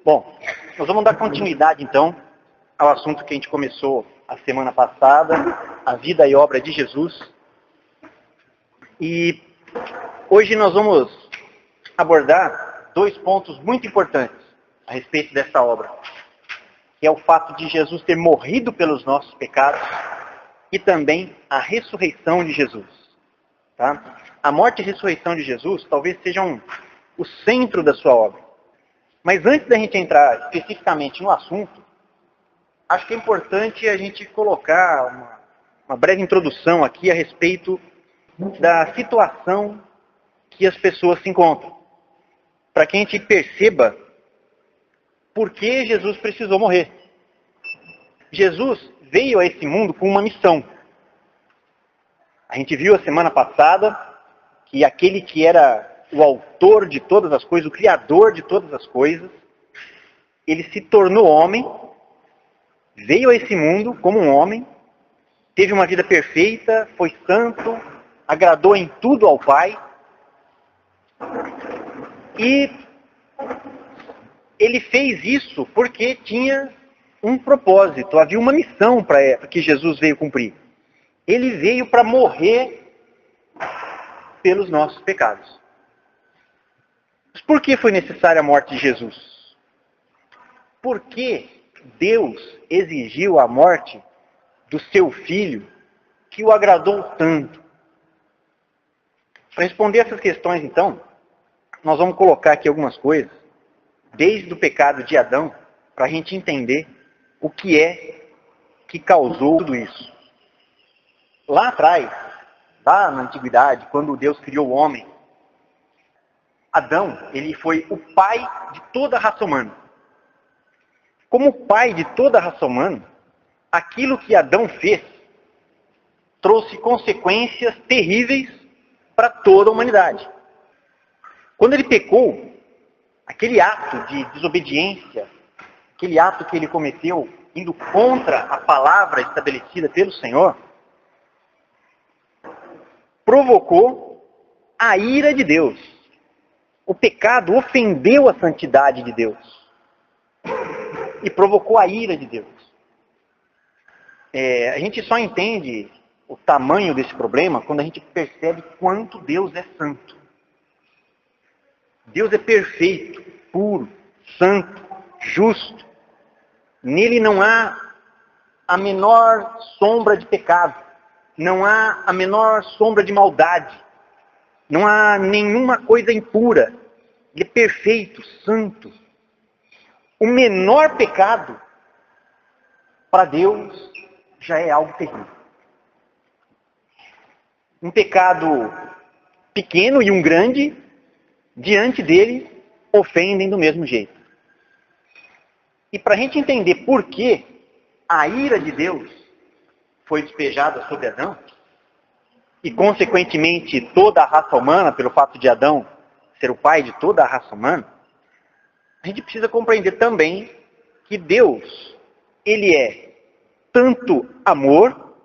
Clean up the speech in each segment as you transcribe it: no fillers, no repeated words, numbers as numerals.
Bom, nós vamos dar continuidade então ao assunto que a gente começou a semana passada, a vida e obra de Jesus. E hoje nós vamos abordar dois pontos muito importantes a respeito dessa obra, que é o fato de Jesus ter morrido pelos nossos pecados e também a ressurreição de Jesus. Tá? A morte e a ressurreição de Jesus talvez sejam o centro da sua obra. Mas antes da gente entrar especificamente no assunto, acho que é importante a gente colocar uma breve introdução aqui a respeito da situação que as pessoas se encontram, para que a gente perceba por que Jesus precisou morrer. Jesus veio a esse mundo com uma missão. A gente viu a semana passada que aquele que era o autor de todas as coisas, o criador de todas as coisas, ele se tornou homem, veio a esse mundo como um homem, teve uma vida perfeita, foi santo, agradou em tudo ao Pai, e ele fez isso porque tinha um propósito, havia uma missão para que Jesus veio cumprir. Ele veio para morrer pelos nossos pecados. Mas por que foi necessária a morte de Jesus? Por que Deus exigiu a morte do seu filho que o agradou tanto? Para responder essas questões, então, nós vamos colocar aqui algumas coisas, desde o pecado de Adão, para a gente entender o que é que causou tudo isso. Lá atrás, lá na antiguidade, quando Deus criou o homem, Adão, ele foi o pai de toda a raça humana. Como pai de toda a raça humana, aquilo que Adão fez trouxe consequências terríveis para toda a humanidade. Quando ele pecou, aquele ato de desobediência, aquele ato que ele cometeu, indo contra a palavra estabelecida pelo Senhor, provocou a ira de Deus. O pecado ofendeu a santidade de Deus e provocou a ira de Deus. A gente só entende o tamanho desse problema quando a gente percebe quanto Deus é santo. Deus é perfeito, puro, santo, justo. Nele não há a menor sombra de pecado, não há a menor sombra de maldade, não há nenhuma coisa impura. Ele é perfeito, santo. O menor pecado, para Deus, já é algo terrível. Um pecado pequeno e um grande, diante dele, ofendem do mesmo jeito. E para a gente entender por que a ira de Deus foi despejada sobre Adão, e consequentemente toda a raça humana, pelo fato de Adão ser o pai de toda a raça humana, a gente precisa compreender também que Deus, ele é tanto amor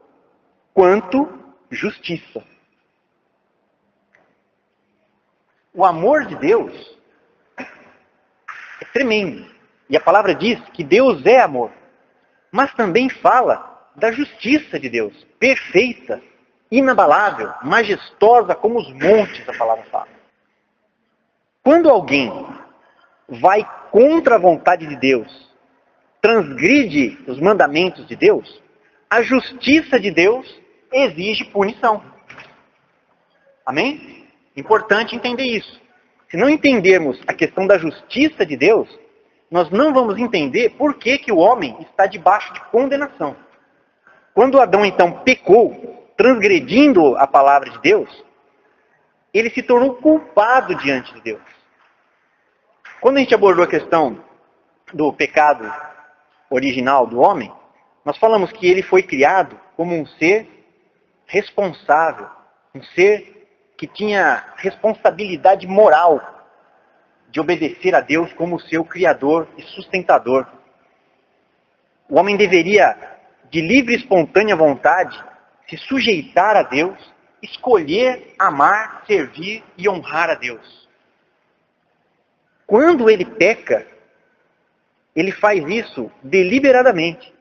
quanto justiça. O amor de Deus é tremendo. E a palavra diz que Deus é amor. Mas também fala da justiça de Deus, perfeita, inabalável, majestosa como os montes, a palavra fala. Quando alguém vai contra a vontade de Deus, transgride os mandamentos de Deus, a justiça de Deus exige punição. Amém? Importante entender isso. Se não entendermos a questão da justiça de Deus, nós não vamos entender por que o homem está debaixo de condenação. Quando Adão então pecou, transgredindo a palavra de Deus, ele se tornou culpado diante de Deus. Quando a gente abordou a questão do pecado original do homem, nós falamos que ele foi criado como um ser responsável, um ser que tinha responsabilidade moral de obedecer a Deus como seu criador e sustentador. O homem deveria, de livre e espontânea vontade, se sujeitar a Deus, escolher amar, servir e honrar a Deus. Quando ele peca, ele faz isso deliberadamente.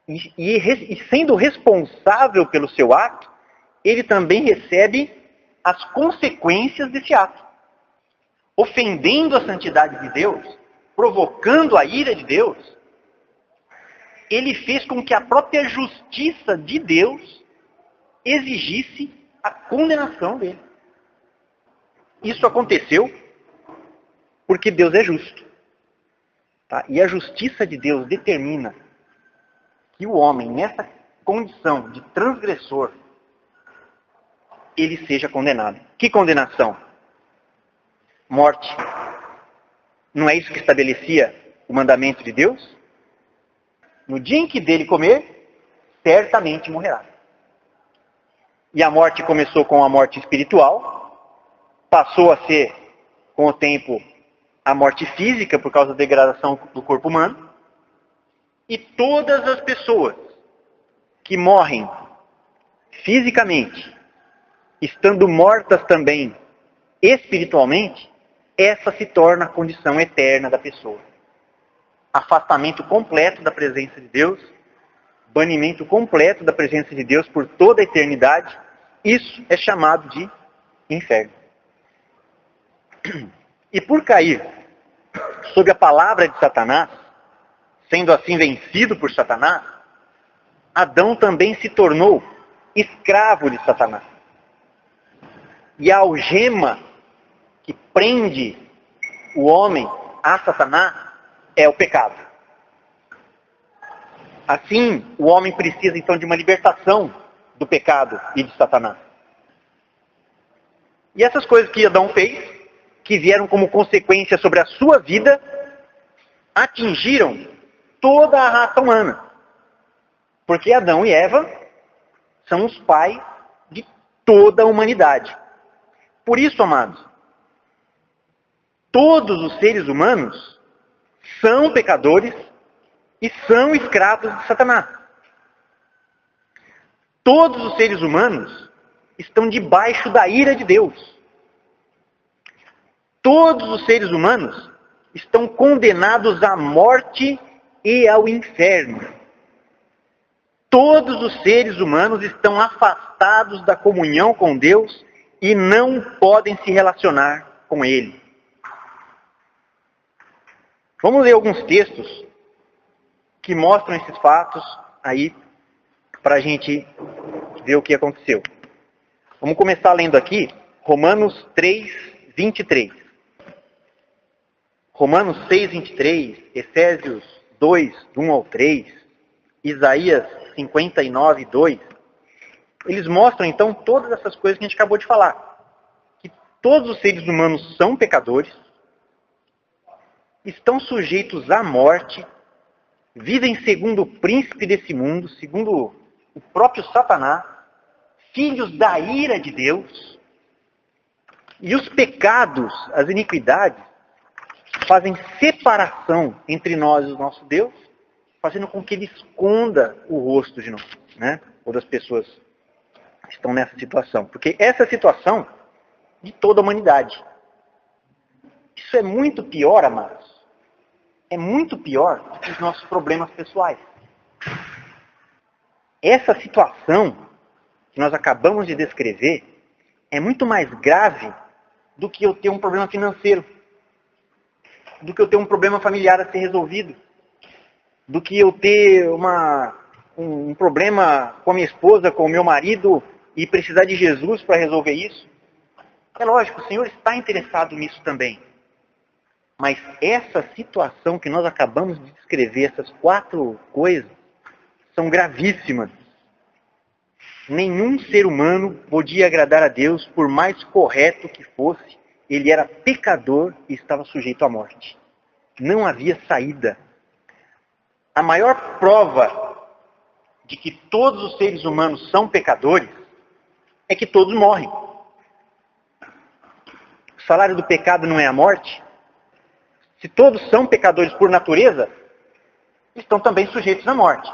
E sendo responsável pelo seu ato, ele também recebe as consequências desse ato. Ofendendo a santidade de Deus, provocando a ira de Deus, ele fez com que a própria justiça de Deus exigisse a condenação dele. Isso aconteceu porque Deus é justo. Tá? E a justiça de Deus determina que o homem, nessa condição de transgressor, ele seja condenado. Que condenação? Morte. Não é isso que estabelecia o mandamento de Deus? No dia em que dele comer, certamente morrerá. E a morte começou com a morte espiritual, passou a ser, com o tempo, a morte física, por causa da degradação do corpo humano. E todas as pessoas que morrem fisicamente, estando mortas também espiritualmente, essa se torna a condição eterna da pessoa. Afastamento completo da presença de Deus, banimento completo da presença de Deus por toda a eternidade, isso é chamado de inferno. E por cair sob a palavra de Satanás, sendo assim vencido por Satanás, Adão também se tornou escravo de Satanás. E a algema que prende o homem a Satanás é o pecado. Assim, o homem precisa então de uma libertação do pecado e de Satanás. E essas coisas que Adão fez, que vieram como consequência sobre a sua vida, atingiram toda a raça humana. Porque Adão e Eva são os pais de toda a humanidade. Por isso, amados, todos os seres humanos são pecadores e são escravos de Satanás. Todos os seres humanos estão debaixo da ira de Deus. Todos os seres humanos estão condenados à morte e ao inferno. Todos os seres humanos estão afastados da comunhão com Deus e não podem se relacionar com Ele. Vamos ler alguns textos que mostram esses fatos aí para a gente ver o que aconteceu. Vamos começar lendo aqui Romanos 3, 23. Romanos 6, 23, Efésios 2, 1 ao 3, Isaías 59, 2. Eles mostram então todas essas coisas que a gente acabou de falar. Que todos os seres humanos são pecadores, estão sujeitos à morte, vivem segundo o príncipe desse mundo, segundo o próprio Satanás, filhos da ira de Deus. E os pecados, as iniquidades, fazem separação entre nós e o nosso Deus, fazendo com que Ele esconda o rosto de nós, né? Ou das pessoas que estão nessa situação. Porque essa é a situação de toda a humanidade. Isso é muito pior, amados. É muito pior do que os nossos problemas pessoais. Essa situação que nós acabamos de descrever é muito mais grave do que eu ter um problema financeiro, do que eu ter um problema familiar a ser resolvido, do que eu ter um problema com a minha esposa, com o meu marido e precisar de Jesus para resolver isso. É lógico, o Senhor está interessado nisso também. Mas essa situação que nós acabamos de descrever, essas 4 coisas, são gravíssimas. Nenhum ser humano podia agradar a Deus, por mais correto que fosse. Ele era pecador e estava sujeito à morte. Não havia saída. A maior prova de que todos os seres humanos são pecadores é que todos morrem. O salário do pecado não é a morte? Se todos são pecadores por natureza, estão também sujeitos à morte.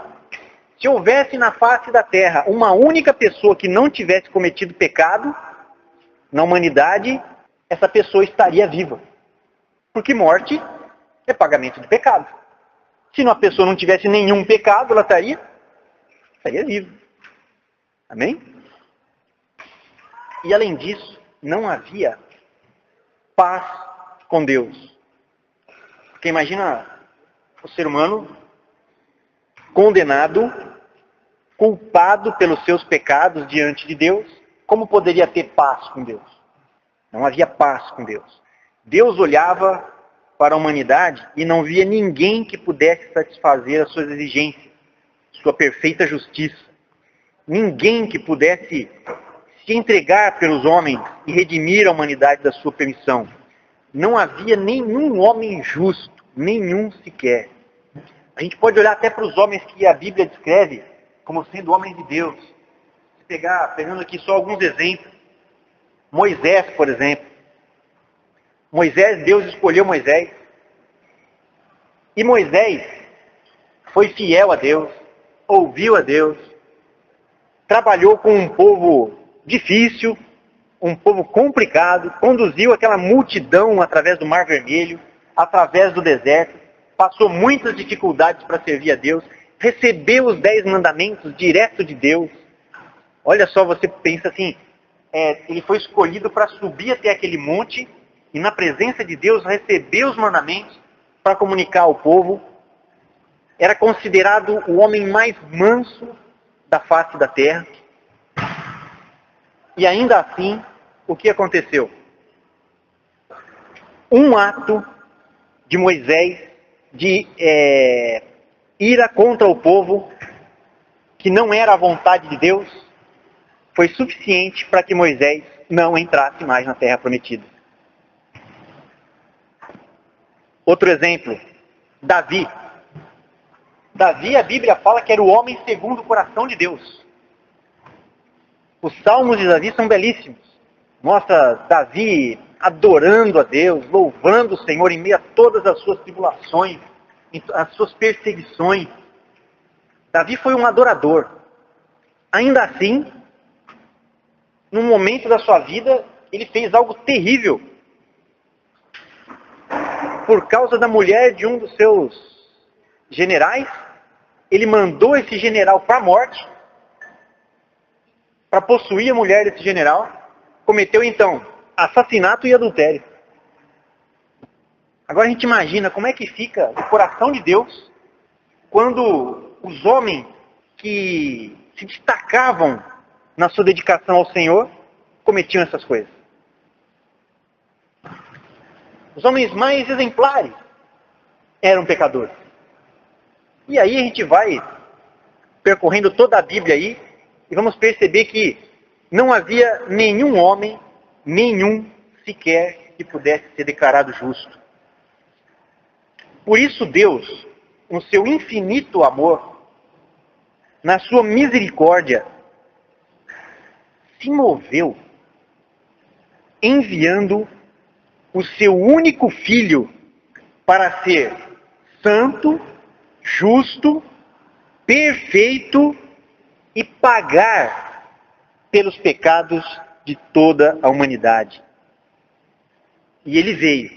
Se houvesse na face da terra uma única pessoa que não tivesse cometido pecado na humanidade, essa pessoa estaria viva. Porque morte é pagamento de pecado. Se uma pessoa não tivesse nenhum pecado, ela estaria viva. Amém? E além disso, não havia paz com Deus. Porque imagina o ser humano condenado, culpado pelos seus pecados diante de Deus, como poderia ter paz com Deus? Não havia paz com Deus. Deus olhava para a humanidade e não via ninguém que pudesse satisfazer as suas exigências, sua perfeita justiça. Ninguém que pudesse se entregar pelos homens e redimir a humanidade da sua permissão. Não havia nenhum homem justo, nenhum sequer. A gente pode olhar até para os homens que a Bíblia descreve como sendo homens de Deus. Pegando aqui só alguns exemplos. Moisés, por exemplo. Deus escolheu Moisés. E Moisés foi fiel a Deus, ouviu a Deus, trabalhou com um povo difícil, um povo complicado, conduziu aquela multidão através do Mar Vermelho, através do deserto, passou muitas dificuldades para servir a Deus, recebeu os 10 mandamentos direto de Deus. Olha só, você pensa assim, ele foi escolhido para subir até aquele monte e na presença de Deus receber os mandamentos para comunicar ao povo. Era considerado o homem mais manso da face da terra. E ainda assim, o que aconteceu? Um ato de Moisés de ira contra o povo, que não era a vontade de Deus, foi suficiente para que Moisés não entrasse mais na terra prometida. Outro exemplo, Davi. Davi, a Bíblia fala que era o homem segundo o coração de Deus. Os salmos de Davi são belíssimos. Mostra Davi adorando a Deus, louvando o Senhor em meio a todas as suas tribulações, as suas perseguições. Davi foi um adorador. Ainda assim, num momento da sua vida, ele fez algo terrível. Por causa da mulher de um dos seus generais, ele mandou esse general para a morte, para possuir a mulher desse general. Cometeu então assassinato e adultério. Agora a gente imagina como é que fica o coração de Deus quando os homens que se destacavam na sua dedicação ao Senhor cometiam essas coisas. Os homens mais exemplares eram pecadores. E aí a gente vai percorrendo toda a Bíblia aí e vamos perceber que não havia nenhum homem, nenhum sequer que pudesse ser declarado justo. Por isso Deus, no seu infinito amor, na sua misericórdia, se moveu enviando o seu único filho para ser santo, justo, perfeito e pagar pelos pecados de toda a humanidade. E ele veio.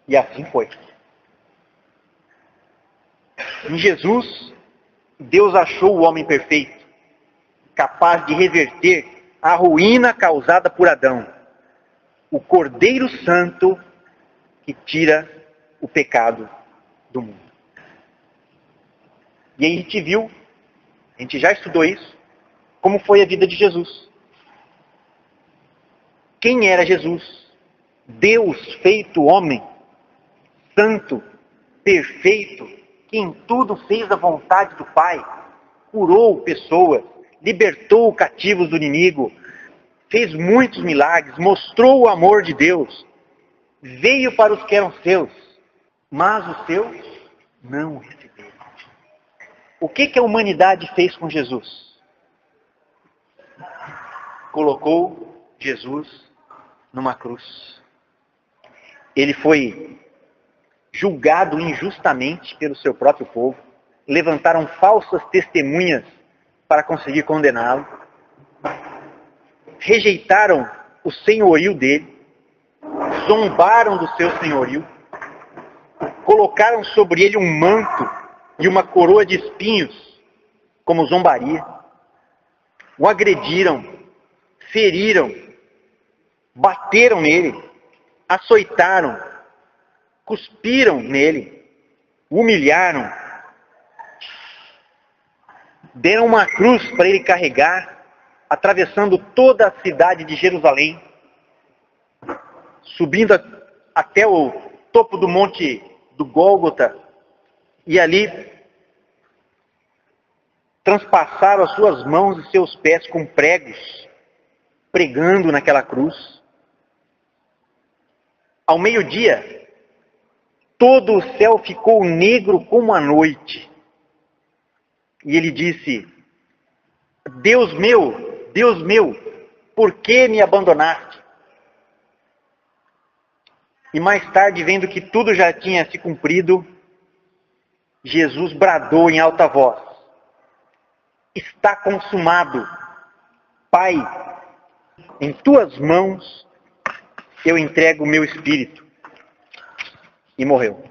E assim foi. Em Jesus, Deus achou o homem perfeito, capaz de reverter a ruína causada por Adão. O Cordeiro Santo que tira o pecado do mundo. E aí a gente viu, a gente já estudou isso, como foi a vida de Jesus. Quem era Jesus? Deus feito homem, santo, perfeito, que em tudo fez a vontade do Pai, curou pessoas, libertou cativos do inimigo, fez muitos milagres, mostrou o amor de Deus, veio para os que eram seus, mas os seus não o receberam. O que a humanidade fez com Jesus? Colocou Jesus numa cruz. Ele foi julgado injustamente pelo seu próprio povo. Levantaram falsas testemunhas para conseguir condená-lo. Rejeitaram o senhorio dele. Zombaram do seu senhorio. Colocaram sobre ele um manto e uma coroa de espinhos, como zombaria. O agrediram, feriram, bateram nele, açoitaram, cuspiram nele, humilharam, deram uma cruz para ele carregar, atravessando toda a cidade de Jerusalém, subindo até o topo do monte do Gólgota, e ali transpassaram as suas mãos e seus pés com pregos, pregando naquela cruz. Ao meio-dia, todo o céu ficou negro como a noite. E ele disse: Deus meu, por que me abandonaste? E mais tarde, vendo que tudo já tinha se cumprido, Jesus bradou em alta voz: Está consumado. Pai, em tuas mãos eu entrego o meu espírito. E morreu.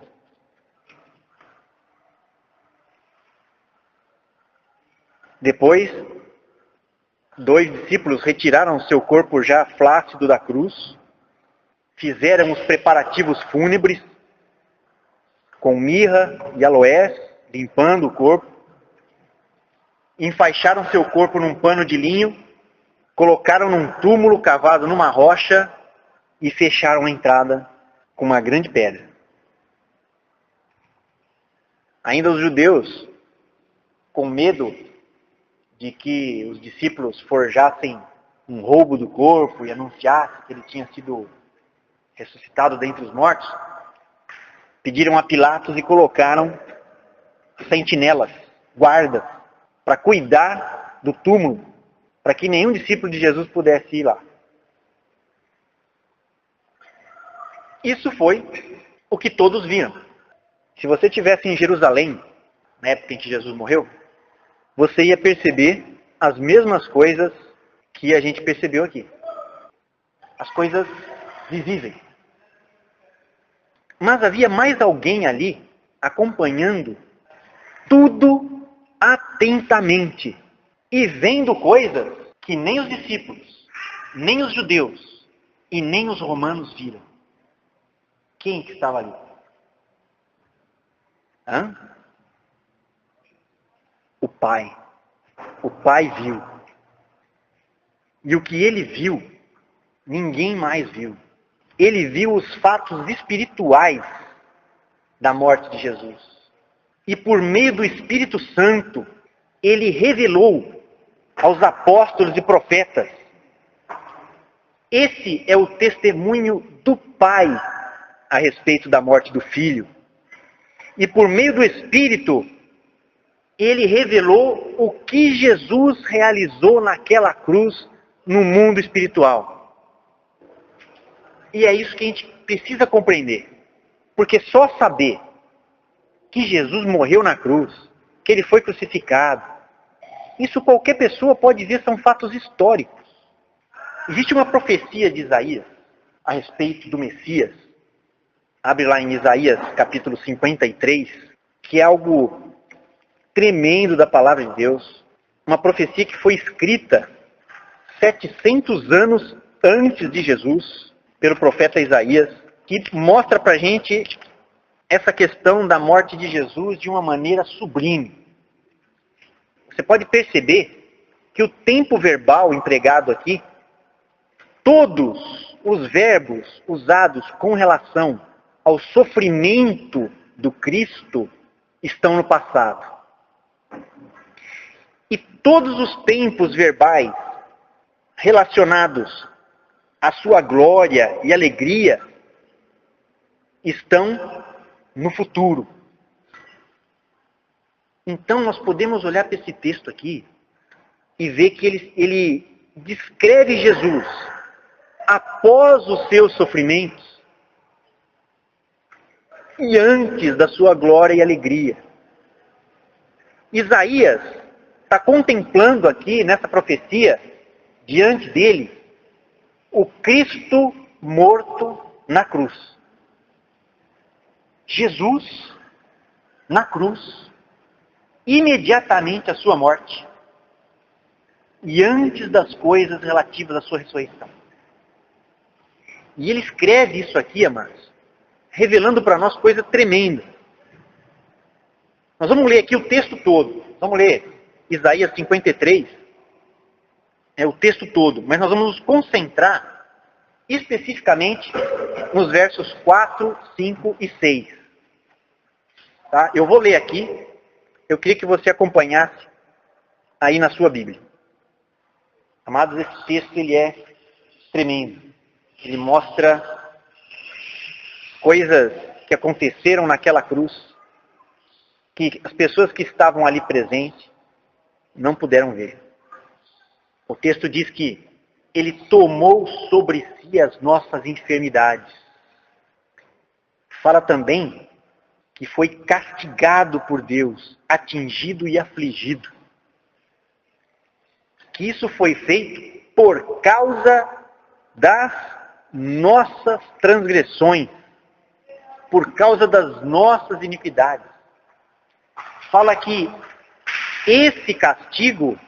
Depois, 2 discípulos retiraram seu corpo já flácido da cruz, fizeram os preparativos fúnebres com mirra e aloés, limpando o corpo, enfaixaram seu corpo num pano de linho, colocaram num túmulo cavado numa rocha e fecharam a entrada com uma grande pedra. Ainda os judeus, com medo de que os discípulos forjassem um roubo do corpo e anunciassem que ele tinha sido ressuscitado dentre os mortos, pediram a Pilatos e colocaram sentinelas, guardas, para cuidar do túmulo, para que nenhum discípulo de Jesus pudesse ir lá. Isso foi o que todos viram. Se você estivesse em Jerusalém, na época em que Jesus morreu, você ia perceber as mesmas coisas que a gente percebeu aqui. As coisas visíveis. Mas havia mais alguém ali acompanhando tudo atentamente e vendo coisas que nem os discípulos, nem os judeus e nem os romanos viram. Quem que estava ali? O Pai. O Pai viu. E o que ele viu, ninguém mais viu. Ele viu os fatos espirituais da morte de Jesus. E por meio do Espírito Santo, ele revelou aos apóstolos e profetas. Esse é o testemunho do Pai a respeito da morte do Filho. E por meio do Espírito, ele revelou o que Jesus realizou naquela cruz no mundo espiritual. E é isso que a gente precisa compreender. Porque só saber que Jesus morreu na cruz, que ele foi crucificado, isso qualquer pessoa pode ver, são fatos históricos. Existe uma profecia de Isaías a respeito do Messias. Abre lá em Isaías capítulo 53, que é algo tremendo da palavra de Deus. Uma profecia que foi escrita 700 anos antes de Jesus, pelo profeta Isaías, que mostra pra gente essa questão da morte de Jesus de uma maneira sublime. Você pode perceber que o tempo verbal empregado aqui, todos os verbos usados com relação ao sofrimento do Cristo estão no passado. E todos os tempos verbais relacionados à sua glória e alegria estão no futuro. Então nós podemos olhar para esse texto aqui e ver que ele descreve Jesus após os seus sofrimentos e antes da sua glória e alegria. Isaías está contemplando aqui, nessa profecia, diante dele, o Cristo morto na cruz. Jesus, na cruz, imediatamente à sua morte e antes das coisas relativas à sua ressurreição. E ele escreve isso aqui, amados, revelando para nós coisa tremenda. Nós vamos ler aqui o texto todo. Vamos ler Isaías 53, o texto todo, mas nós vamos nos concentrar especificamente nos versos 4, 5 e 6. Tá? Eu vou ler aqui, eu queria que você acompanhasse aí na sua Bíblia. Amados, esse texto ele é tremendo. Ele mostra coisas que aconteceram naquela cruz, que as pessoas que estavam ali presentes não puderam ver. O texto diz que ele tomou sobre si as nossas enfermidades. Fala também que foi castigado por Deus, atingido e afligido. Que isso foi feito por causa das nossas transgressões, por causa das nossas iniquidades. Fala que esse castigo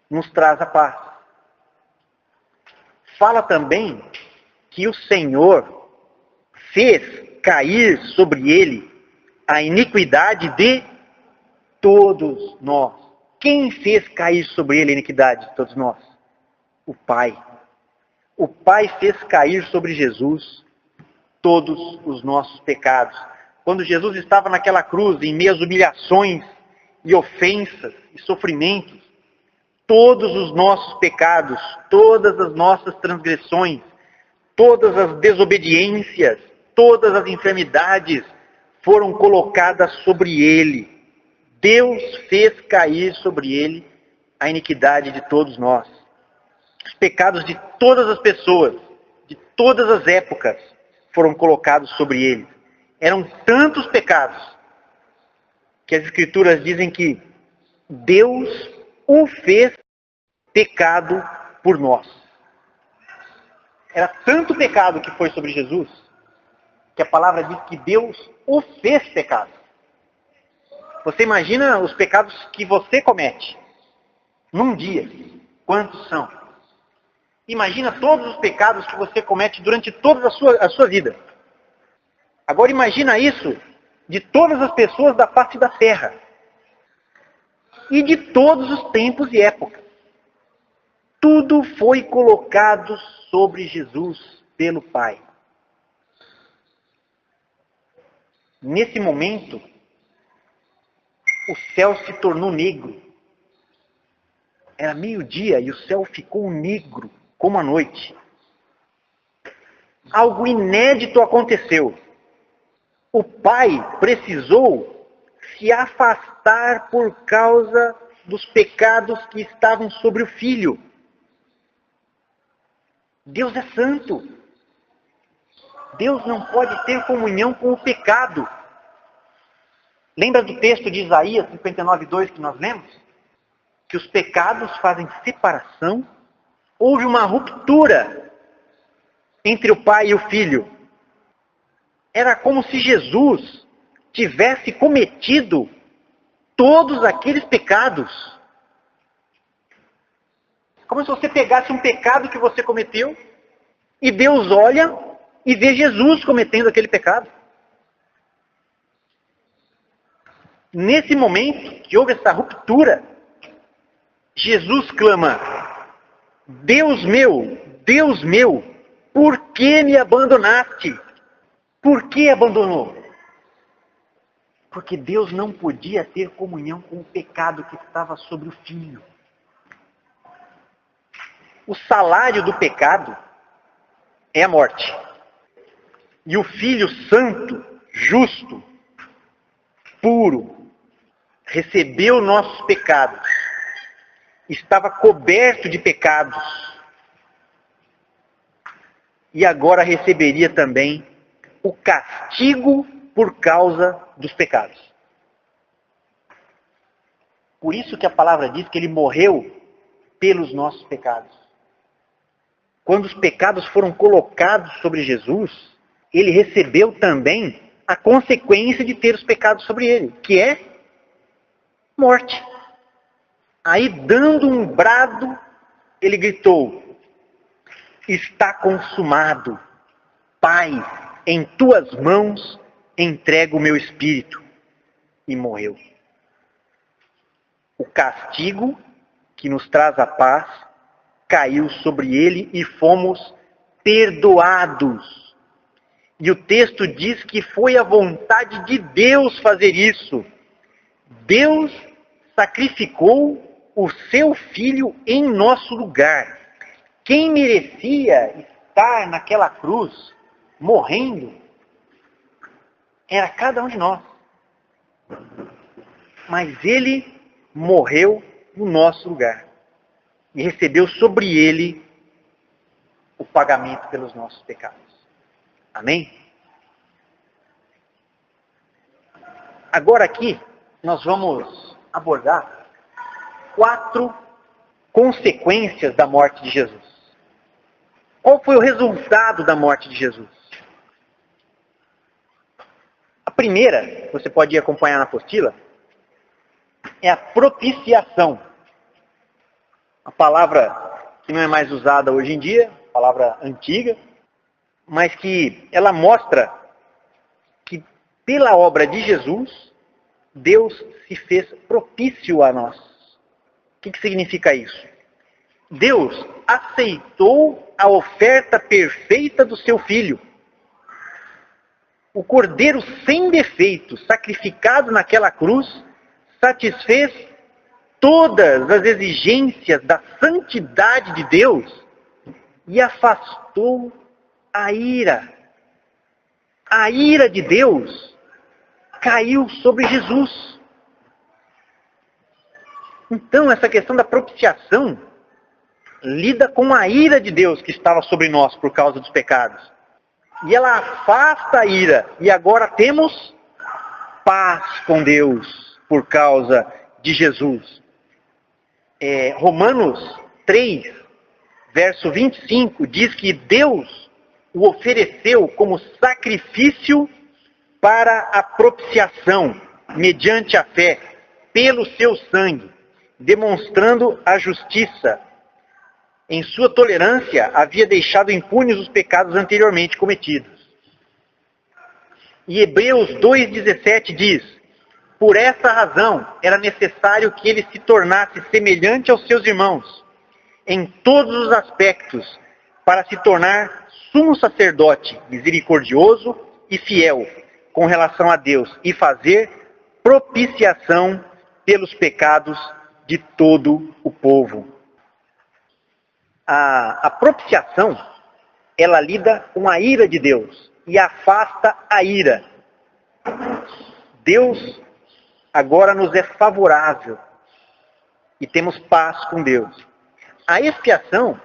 nos traz a paz. Fala também que o Senhor fez cair sobre ele a iniquidade de todos nós. Quem fez cair sobre ele a iniquidade de todos nós? O Pai. O Pai fez cair sobre Jesus todos os nossos pecados. Quando Jesus estava naquela cruz, em meio às humilhações e ofensas e sofrimentos, todos os nossos pecados, todas as nossas transgressões, todas as desobediências, todas as enfermidades foram colocadas sobre ele. Deus fez cair sobre ele a iniquidade de todos nós. Os pecados de todas as pessoas, de todas as épocas, foram colocados sobre ele. Eram tantos pecados que as Escrituras dizem que Deus o fez pecado por nós. Era tanto pecado que foi sobre Jesus, que a palavra diz que Deus o fez pecado. Você imagina os pecados que você comete num dia. Quantos são? Imagina todos os pecados que você comete durante toda a sua vida. Agora imagina isso de todas as pessoas da face da terra. E de todos os tempos e épocas. Tudo foi colocado sobre Jesus pelo Pai. Nesse momento, o céu se tornou negro. Era meio-dia e o céu ficou negro, como a noite. Algo inédito aconteceu. O Pai precisou se afastar por causa dos pecados que estavam sobre o Filho. Deus é santo. Deus não pode ter comunhão com o pecado. Lembra do texto de Isaías 59:2 que nós lemos? Que os pecados fazem separação. Houve uma ruptura entre o Pai e o Filho. Era como se Jesus tivesse cometido todos aqueles pecados. Como se você pegasse um pecado que você cometeu e Deus olha e vê Jesus cometendo aquele pecado. Nesse momento que houve essa ruptura, Jesus clama: Deus meu, por que me abandonaste? Por que abandonou? Porque Deus não podia ter comunhão com o pecado que estava sobre o Filho. O salário do pecado é a morte. E o Filho Santo, justo, puro, recebeu nossos pecados. Estava coberto de pecados. E agora receberia também o castigo por causa dos pecados. Por isso que a palavra diz que ele morreu pelos nossos pecados. Quando os pecados foram colocados sobre Jesus, ele recebeu também a consequência de ter os pecados sobre ele, que é morte. Aí, dando um brado, ele gritou: está consumado. Pai, em tuas mãos entrego o meu espírito. E morreu. O castigo que nos traz a paz caiu sobre ele e fomos perdoados. E o texto diz que foi a vontade de Deus fazer isso. Deus sacrificou o seu Filho em nosso lugar. Quem merecia estar naquela cruz, morrendo, era cada um de nós. Mas ele morreu no nosso lugar. E recebeu sobre ele o pagamento pelos nossos pecados. Amém? Agora aqui, nós vamos abordar 4 consequências da morte de Jesus. Qual foi o resultado da morte de Jesus? A primeira, você pode acompanhar na apostila, é a propiciação. Uma palavra que não é mais usada hoje em dia, palavra antiga, mas que ela mostra que pela obra de Jesus, Deus se fez propício a nós. O que significa isso? Deus aceitou a oferta perfeita do seu Filho. O Cordeiro sem defeito, sacrificado naquela cruz, satisfez todas as exigências da santidade de Deus e afastou a ira. A ira de Deus caiu sobre Jesus. Então, essa questão da propiciação lida com a ira de Deus que estava sobre nós por causa dos pecados. E ela afasta a ira. E agora temos paz com Deus por causa de Jesus. Romanos 3, verso 25, diz que Deus o ofereceu como sacrifício para a propiciação, mediante a fé, pelo seu sangue, demonstrando a justiça. Em sua tolerância, havia deixado impunes os pecados anteriormente cometidos. E Hebreus 2,17 diz: por essa razão era necessário que ele se tornasse semelhante aos seus irmãos, em todos os aspectos, para se tornar sumo sacerdote, misericordioso e fiel com relação a Deus, e fazer propiciação pelos pecados de todo o povo. A propiciação, ela lida com a ira de Deus e afasta a ira. Deus agora nos é favorável e temos paz com Deus. A expiação,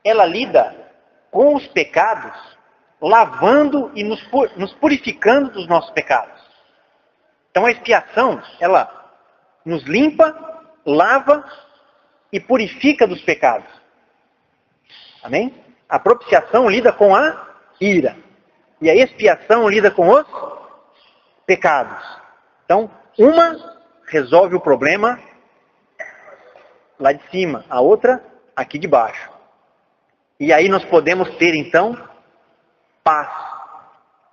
ela lida com os pecados, lavando e nos purificando dos nossos pecados. Então a expiação, ela nos limpa, lava e purifica dos pecados. Amém? A propiciação lida com a ira. E a expiação lida com os pecados. Então, uma resolve o problema lá de cima, a outra aqui de baixo. E aí nós podemos ter, então, paz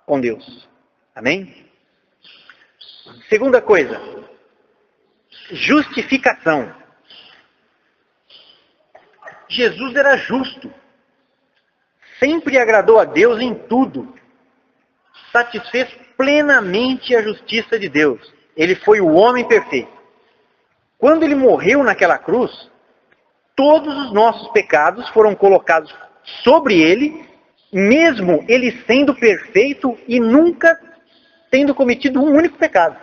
com Deus. Amém? Segunda coisa, justificação. Jesus era justo. Sempre agradou a Deus em tudo. Satisfez plenamente a justiça de Deus. Ele foi o homem perfeito. Quando ele morreu naquela cruz, todos os nossos pecados foram colocados sobre ele, mesmo ele sendo perfeito e nunca tendo cometido um único pecado.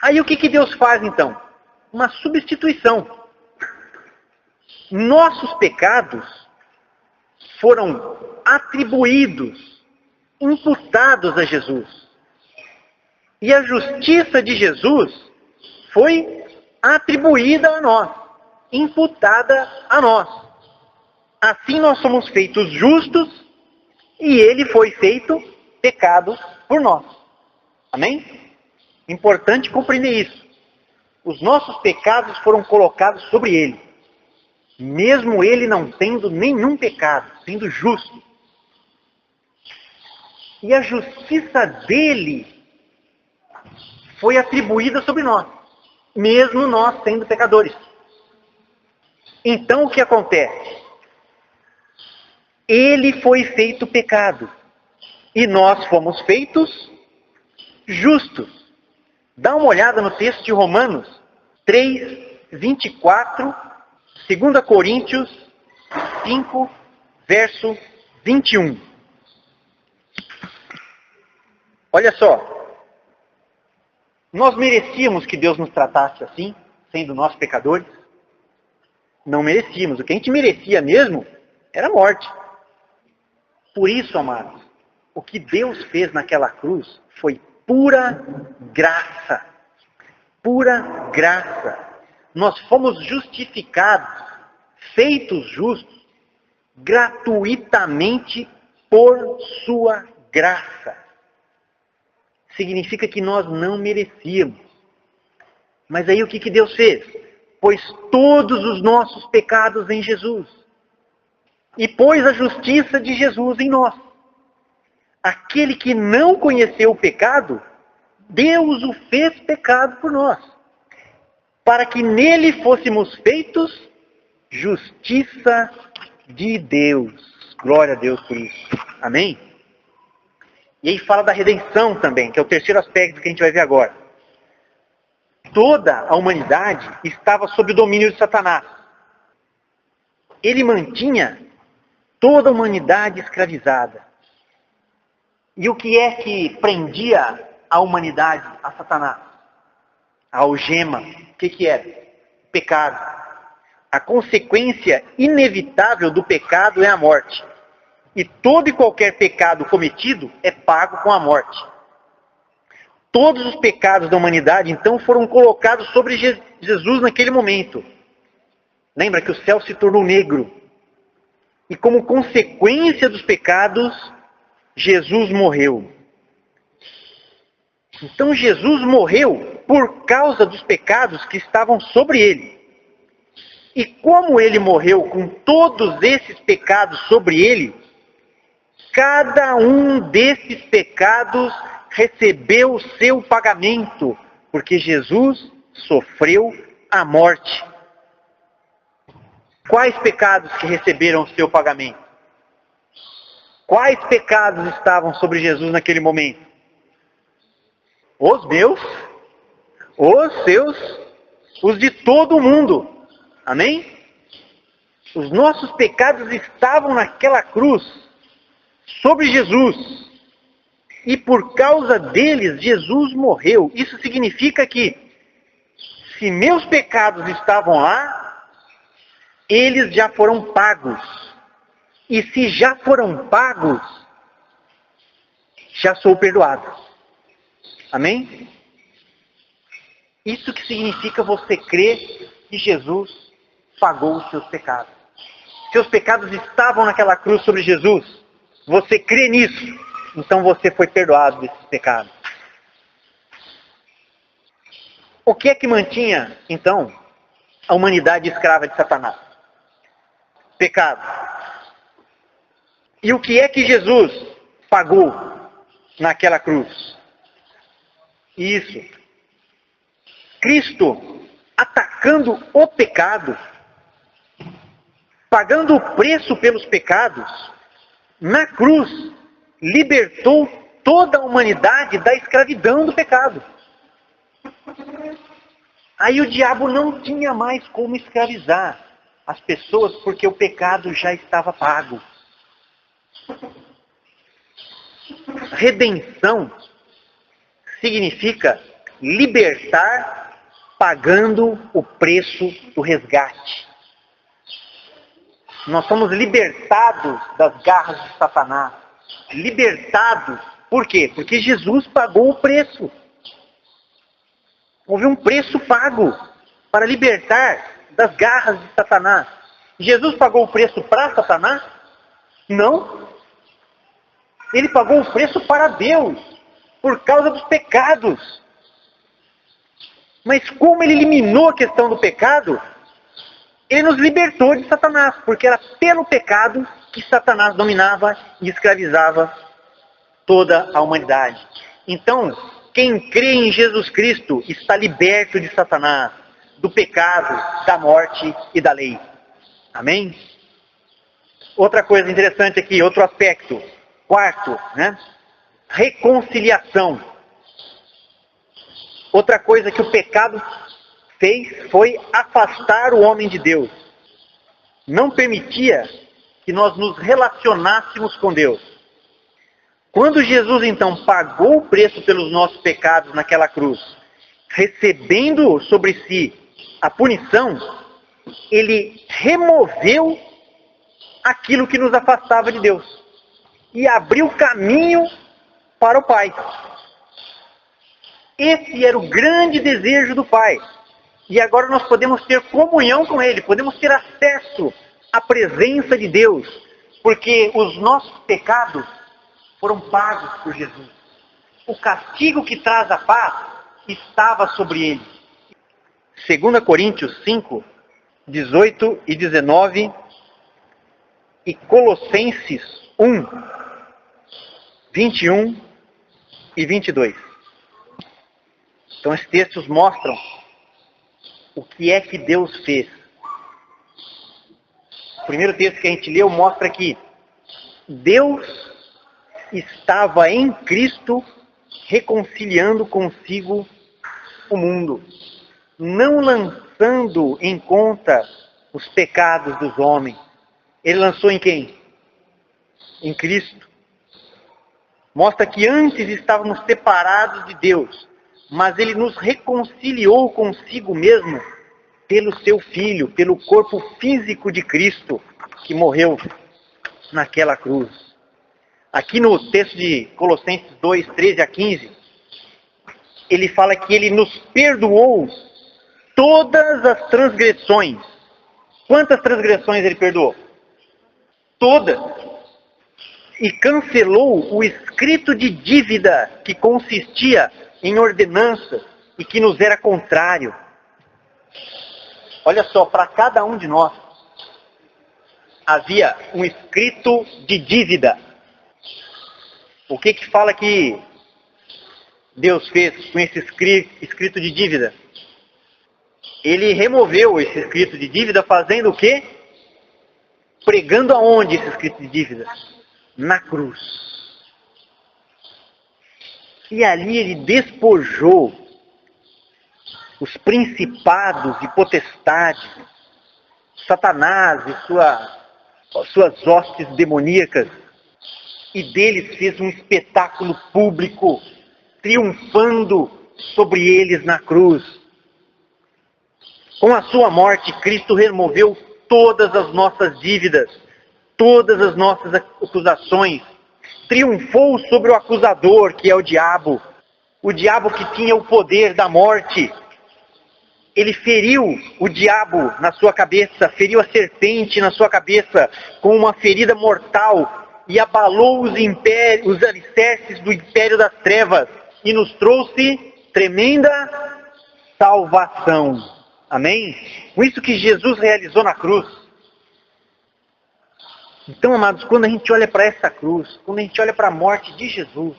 Aí o que Deus faz então? Uma substituição. Nossos pecados foram atribuídos, imputados a Jesus. E a justiça de Jesus foi atribuída a nós, imputada a nós. Assim nós somos feitos justos e ele foi feito pecados por nós. Amém? Importante compreender isso. Os nossos pecados foram colocados sobre ele, mesmo ele não tendo nenhum pecado, sendo justo. E a justiça dele foi atribuída sobre nós, mesmo nós sendo pecadores. Então o que acontece? Ele foi feito pecado e nós fomos feitos justos. Dá uma olhada no texto de Romanos 3, 24, 2 Coríntios 5, verso 21. Olha só, nós merecíamos que Deus nos tratasse assim, sendo nós pecadores? Não merecíamos. O que a gente merecia mesmo era a morte. Por isso, amados, o que Deus fez naquela cruz foi pura graça. Pura graça. Nós fomos justificados, feitos justos, gratuitamente por sua graça. Significa que nós não merecíamos. Mas aí o que Deus fez? Pôs todos os nossos pecados em Jesus. E pôs a justiça de Jesus em nós. Aquele que não conheceu o pecado, Deus o fez pecado por nós, para que nele fôssemos feitos justiça de Deus. Glória a Deus por isso. Amém? E aí fala da redenção também, que é o terceiro aspecto que a gente vai ver agora. Toda a humanidade estava sob o domínio de Satanás. Ele mantinha toda a humanidade escravizada. E o que é que prendia a humanidade a Satanás? A algema. O que era? O pecado. A consequência inevitável do pecado é a morte. E todo e qualquer pecado cometido é pago com a morte. Todos os pecados da humanidade, então, foram colocados sobre Jesus naquele momento. Lembra que o céu se tornou negro. E como consequência dos pecados, Jesus morreu. Então Jesus morreu por causa dos pecados que estavam sobre ele. E como ele morreu com todos esses pecados sobre ele, cada um desses pecados recebeu o seu pagamento, porque Jesus sofreu a morte. Quais pecados que receberam o seu pagamento? Quais pecados estavam sobre Jesus naquele momento? Os meus, os seus, os de todo mundo. Amém? Os nossos pecados estavam naquela cruz, sobre Jesus. E por causa deles, Jesus morreu. Isso significa que, se meus pecados estavam lá, eles já foram pagos. E se já foram pagos, já sou perdoado. Amém? Isso que significa você crer que Jesus pagou os seus pecados. Seus pecados estavam naquela cruz sobre Jesus. Você crê nisso, então você foi perdoado desses pecados. O que é que mantinha, então, a humanidade escrava de Satanás? Pecado. E o que é que Jesus pagou naquela cruz? Isso. Cristo atacando o pecado, pagando o preço pelos pecados, na cruz, libertou toda a humanidade da escravidão do pecado. Aí o diabo não tinha mais como escravizar as pessoas, porque o pecado já estava pago. Redenção significa libertar pagando o preço do resgate. Nós somos libertados das garras de Satanás. Libertados. Por quê? Porque Jesus pagou o preço. Houve um preço pago para libertar das garras de Satanás. Jesus pagou o preço para Satanás? Não. Ele pagou o preço para Deus, por causa dos pecados. Mas como ele eliminou a questão do pecado, ele nos libertou de Satanás, porque era pelo pecado que Satanás dominava e escravizava toda a humanidade. Então, quem crê em Jesus Cristo está liberto de Satanás, do pecado, da morte e da lei. Amém? Outra coisa interessante aqui, outro aspecto. Quarto, reconciliação. Outra coisa que o pecado fez foi afastar o homem de Deus. Não permitia que nós nos relacionássemos com Deus. Quando Jesus então pagou o preço pelos nossos pecados naquela cruz, recebendo sobre si a punição, ele removeu aquilo que nos afastava de Deus e abriu caminho para o Pai. Esse era o grande desejo do Pai. E agora nós podemos ter comunhão com Ele, podemos ter acesso à presença de Deus, porque os nossos pecados foram pagos por Jesus. O castigo que traz a paz estava sobre Ele. 2 Coríntios 5, 18 e 19 e Colossenses 1, 21 e 22. Então esses textos mostram o que é que Deus fez. O primeiro texto que a gente leu mostra que Deus estava em Cristo reconciliando consigo o mundo, não lançando em conta os pecados dos homens. Ele lançou em quem? Em Cristo. Mostra que antes estávamos separados de Deus, mas Ele nos reconciliou consigo mesmo pelo Seu Filho, pelo corpo físico de Cristo, que morreu naquela cruz. Aqui no texto de Colossenses 2, 13 a 15, ele fala que Ele nos perdoou todas as transgressões. Quantas transgressões Ele perdoou? Todas. E cancelou o escrito de dívida que consistia em ordenanças e que nos era contrário. Olha só, para cada um de nós havia um escrito de dívida. O que fala que Deus fez com esse escrito de dívida? Ele removeu esse escrito de dívida fazendo o quê? Pregando aonde esse escrito de dívida? Na cruz. E ali ele despojou os principados e potestades, Satanás e suas hostes demoníacas, e deles fez um espetáculo público, triunfando sobre eles na cruz. Com a sua morte, Cristo removeu todas as nossas dívidas, todas as nossas acusações, triunfou sobre o acusador, que é o diabo que tinha o poder da morte. Ele feriu o diabo na sua cabeça, feriu a serpente na sua cabeça com uma ferida mortal e abalou os alicerces do império das trevas e nos trouxe tremenda salvação. Amém? Com isso que Jesus realizou na cruz. Então, amados, quando a gente olha para essa cruz, quando a gente olha para a morte de Jesus,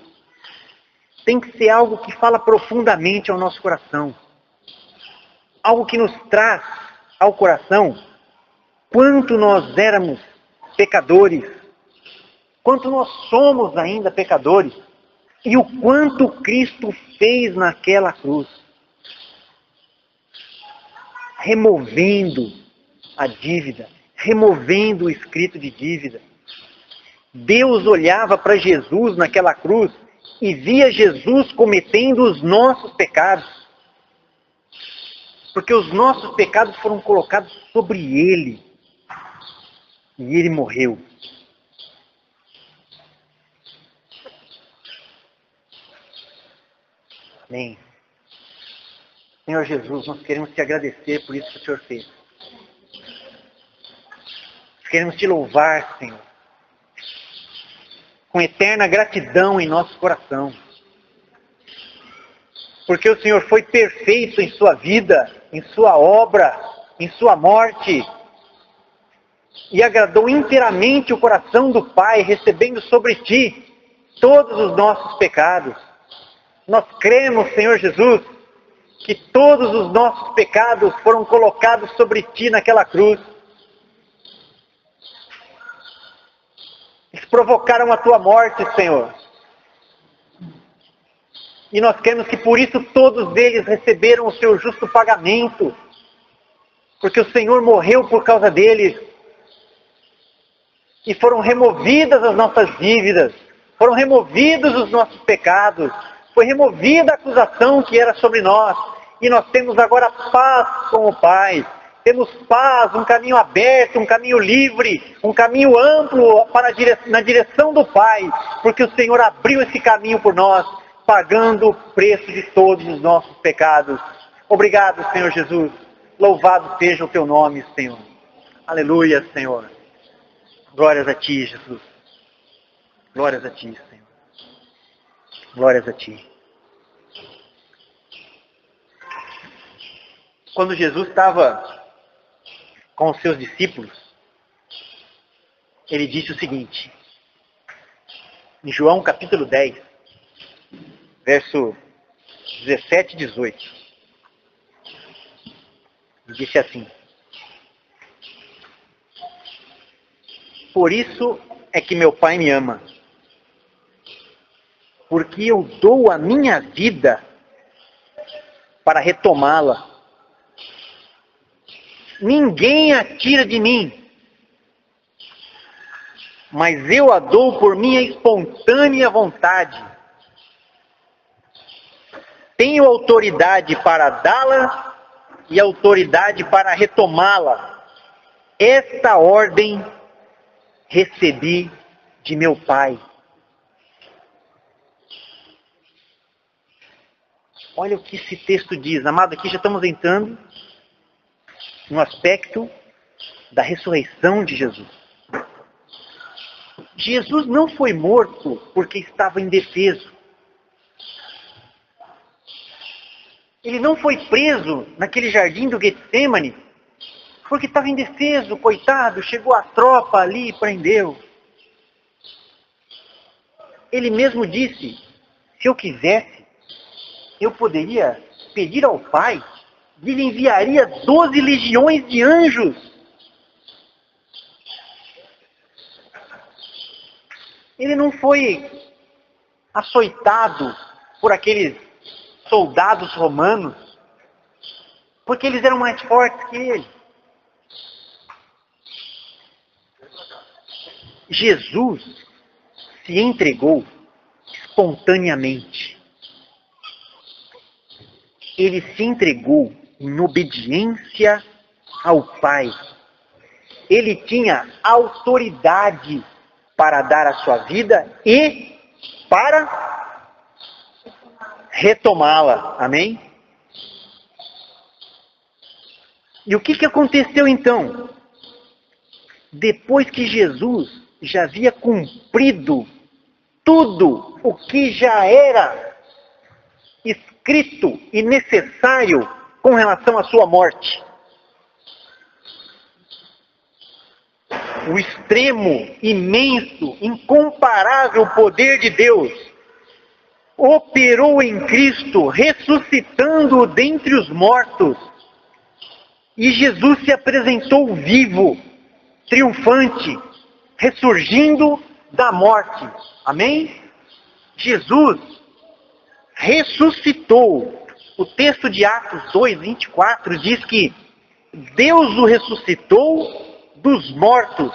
tem que ser algo que fala profundamente ao nosso coração. Algo que nos traz ao coração quanto nós éramos pecadores, quanto nós somos ainda pecadores, e o quanto Cristo fez naquela cruz, removendo a dívida, removendo o escrito de dívida. Deus olhava para Jesus naquela cruz e via Jesus cometendo os nossos pecados. Porque os nossos pecados foram colocados sobre Ele. E Ele morreu. Amém. Senhor Jesus, nós queremos te agradecer por isso que o Senhor fez. Nós queremos te louvar, Senhor. com eterna gratidão em nosso coração. Porque o Senhor foi perfeito em sua vida, em sua obra, em sua morte, e agradou inteiramente o coração do Pai, recebendo sobre ti todos os nossos pecados. Nós cremos, Senhor Jesus, que todos os nossos pecados foram colocados sobre ti naquela cruz. Eles provocaram a tua morte, Senhor. E nós cremos que por isso todos eles receberam o seu justo pagamento. Porque o Senhor morreu por causa deles. E foram removidas as nossas dívidas. Foram removidos os nossos pecados. Foi removida a acusação que era sobre nós. E nós temos agora paz com o Pai. Temos paz, um caminho aberto, um caminho livre, um caminho amplo na direção do Pai. Porque o Senhor abriu esse caminho por nós, pagando o preço de todos os nossos pecados. Obrigado, Senhor Jesus. Louvado seja o teu nome, Senhor. Aleluia, Senhor. Glórias a ti, Jesus. Glórias a ti, Senhor. Glórias a ti. Quando Jesus estava com os seus discípulos, ele disse o seguinte, em João capítulo 10, verso 17 e 18. Ele disse assim: por isso é que meu Pai me ama, porque eu dou a minha vida para retomá-la. Ninguém a tira de mim, mas eu a dou por minha espontânea vontade. Tenho autoridade para dá-la e autoridade para retomá-la. Esta ordem recebi de meu Pai. Olha o que esse texto diz. Amado, aqui já estamos entrando no aspecto da ressurreição de Jesus. Jesus não foi morto porque estava indefeso. Ele não foi preso naquele jardim do Getsêmani porque estava indefeso, coitado, chegou a tropa ali e prendeu. Ele mesmo disse, se eu quisesse, eu poderia pedir ao Pai, e ele enviaria 12 legiões de anjos. Ele não foi açoitado por aqueles soldados romanos, porque eles eram mais fortes que ele. Jesus se entregou espontaneamente. Ele se entregou em obediência ao Pai. Ele tinha autoridade para dar a sua vida e para retomá-la. Amém? E o que aconteceu então? Depois que Jesus já havia cumprido tudo o que já era escrito e necessário com relação à sua morte. O extremo, imenso, incomparável poder de Deus operou em Cristo, ressuscitando-o dentre os mortos. E Jesus se apresentou vivo, triunfante, ressurgindo da morte. Amém? Jesus ressuscitou. O texto de Atos 2, 24 diz que Deus o ressuscitou dos mortos,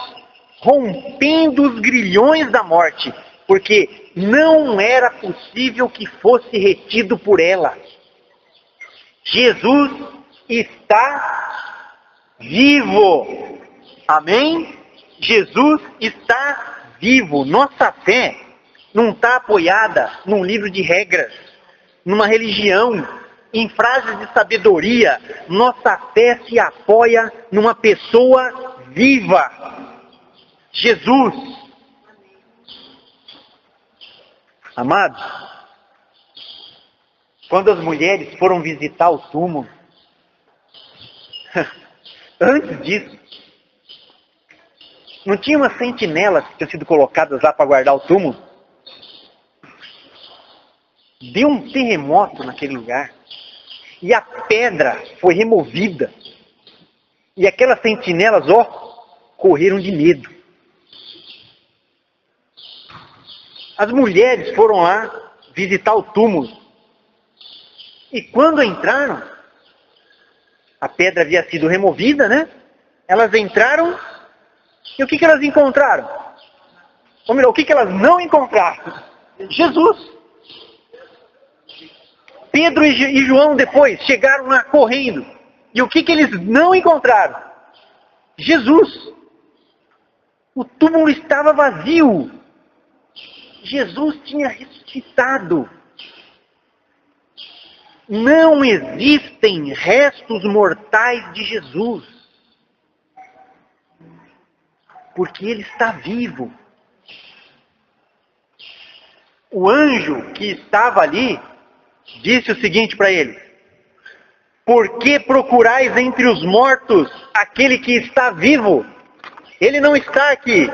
rompendo os grilhões da morte, porque não era possível que fosse retido por ela. Jesus está vivo. Amém? Jesus está vivo. Nossa fé não está apoiada num livro de regras, numa religião, em frases de sabedoria. Nossa fé se apoia numa pessoa viva. Jesus. Amados, quando as mulheres foram visitar o túmulo, antes disso, não tinha umas sentinelas que tinham sido colocadas lá para guardar o túmulo? Deu um terremoto naquele lugar. E a pedra foi removida. E aquelas sentinelas, correram de medo. As mulheres foram lá visitar o túmulo. E quando entraram, a pedra havia sido removida, né? Elas entraram, e o que elas encontraram? Ou melhor, o que elas não encontraram? Jesus. Pedro e João depois chegaram lá correndo. E o que eles não encontraram? Jesus. O túmulo estava vazio. Jesus tinha ressuscitado. Não existem restos mortais de Jesus. Porque ele está vivo. O anjo que estava ali disse o seguinte para ele: por que procurais entre os mortos aquele que está vivo? Ele não está aqui.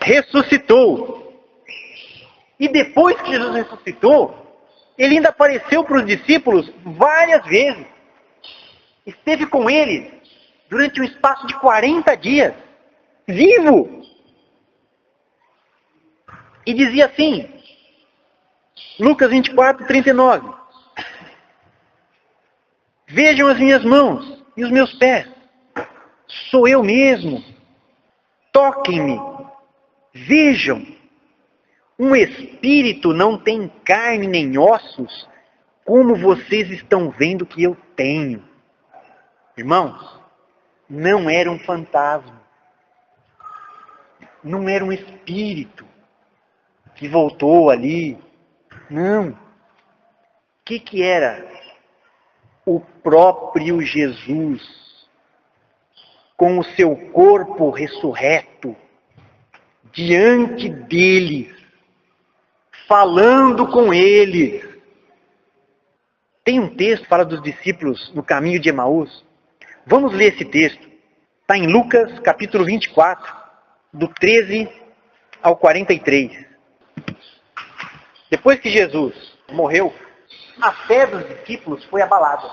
Ressuscitou. E depois que Jesus ressuscitou, ele ainda apareceu para os discípulos várias vezes. Esteve com eles durante um espaço de 40 dias. Vivo. E dizia assim, Lucas 24, 39. Vejam as minhas mãos e os meus pés. Sou eu mesmo. Toquem-me. Vejam. Um espírito não tem carne nem ossos, como vocês estão vendo que eu tenho. Irmãos, não era um fantasma. Não era um espírito que voltou ali. Não. O que era? O próprio Jesus, com o seu corpo ressurreto, diante deles, falando com eles. Tem um texto que fala dos discípulos no caminho de Emaús. Vamos ler esse texto. Está em Lucas, capítulo 24, do 13 ao 43. Depois que Jesus morreu, a fé dos discípulos foi abalada.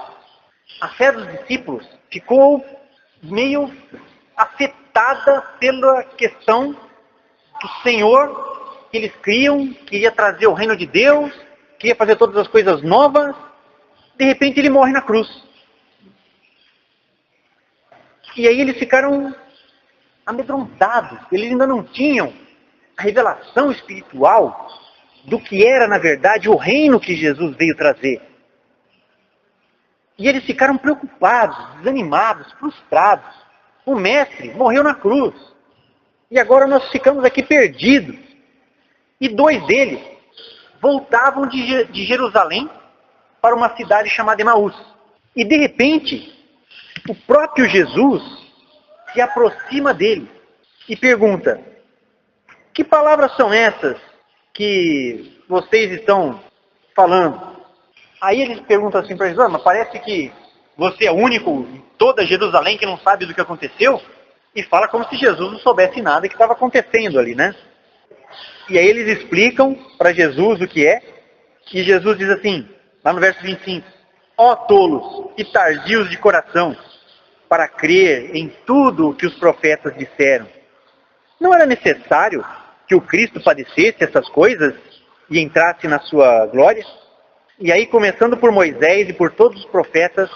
A fé dos discípulos ficou meio afetada pela questão do Senhor que eles criam, queria trazer o reino de Deus, queria fazer todas as coisas novas. De repente ele morre na cruz. E aí eles ficaram amedrontados. Eles ainda não tinham a revelação espiritual do que era, na verdade, o reino que Jesus veio trazer. E eles ficaram preocupados, desanimados, frustrados. O mestre morreu na cruz. E agora nós ficamos aqui perdidos. E 2 deles voltavam de Jerusalém para uma cidade chamada Emaús. E de repente, o próprio Jesus se aproxima deles e pergunta: que palavras são essas que vocês estão falando? Aí eles perguntam assim para Jesus: mas parece que você é o único em toda Jerusalém que não sabe do que aconteceu? E fala como se Jesus não soubesse nada que estava acontecendo ali, né? E aí eles explicam para Jesus o que é. E Jesus diz assim, lá no verso 25: ó tolos e tardios de coração, para crer em tudo o que os profetas disseram. Não era necessário que o Cristo padecesse essas coisas e entrasse na sua glória? E aí, começando por Moisés e por todos os profetas,